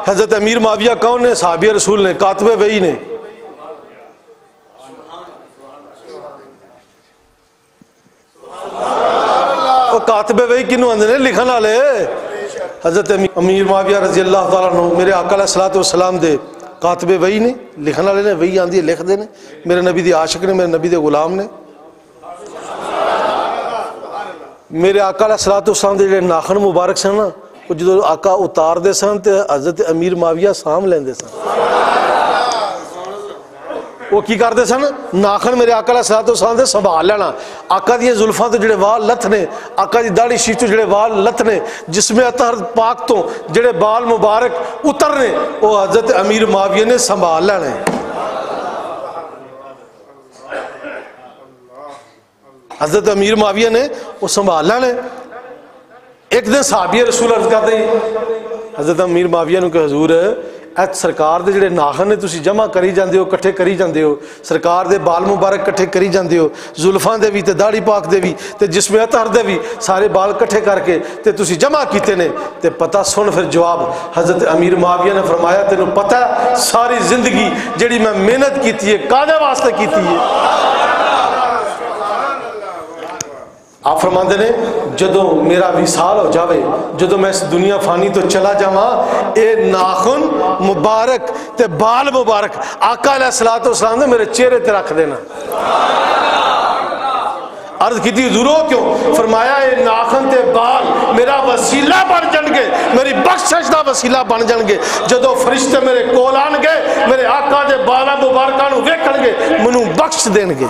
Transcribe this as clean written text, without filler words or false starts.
حضرت امیر معاویہ کون نے؟ صاحب رسول نے، کاتب وحی نے۔ وہ کاتب وحی کنوں آندے نے؟ لکھن والے۔ حضرت امیر معاویہ رضی اللہ تعالیٰ عنہ میرے آقا علیہ الصلوۃ والسلام دے کاتب وحی نے، لکھن والے نے، وحی آندی ہے لکھ دے نے، میرے نبی دی عاشق نے، میرے نبی دے غلام نے۔ میرے آقا علیہ الصلوۃ والسلام دے جڑے ناخن مبارک سن نا، وہ جدو آقا اتار دے سن تے حضرت امیر معاویہ سام لیندے سن۔ وہ کی کرتے سن؟ ناخن میرے آقا علیہ الصلوۃ والسلام دے سنبھال لینا۔ آقا دی زلفاں تو جڑے وال لتھنے، آقا دی داڑھی شیف تو جڑے وال لتھنے، جسم اطہر پاک تو جڑے بال مبارک اترنے، وہ حضرت امیر معاویہ نے سنبھال لینے۔ حضرت امیر معاویہ نے وہ سنبھال لینے۔ ایک دن صحابی رسول عرض کرتے ہیں حضرت امیر معاویہ نے کہ حضور اے سرکار دے جڑے ناخن نے تسی جمع کری جاندے ہو، کٹھے کری جاندے ہو، سرکار دے بال مبارک کٹھے کری جاندے ہو، زلفاں دے بھی تے داڑھی پاک دے بھی تے جسم اطہر دے بھی، سارے بال کٹھے کر کے تے تسی جمع کیتے نے تے پتہ سن۔ پھر جواب حضرت امیر معاویہ نے فرمایا تینوں پتہ ہے ساری زندگی جڑی میں محنت کیتی ہے کادے واسطے کیتی ہے؟ آپ فرماندے نے جدو میرا وصال ہو جاوے، جدو میں اس دنیا فانی تو چلا جاواں، اے ناخن مبارک تے بال مبارک آقا علیہ الصلوۃ والسلام نے میرے چہرے تے رکھ دینا۔ عرض کی تھی حضور کیوں؟ فرمایا اے ناخن تے بال میرا وسیلہ بن جان گے، میری بخشش دا وسیلہ بن جان گے۔ جدو فرشتے میرے کول آن گے، میرے آقا دے بالاں مبارکاں نوں ویکھن گے، مینوں بخش دین گے۔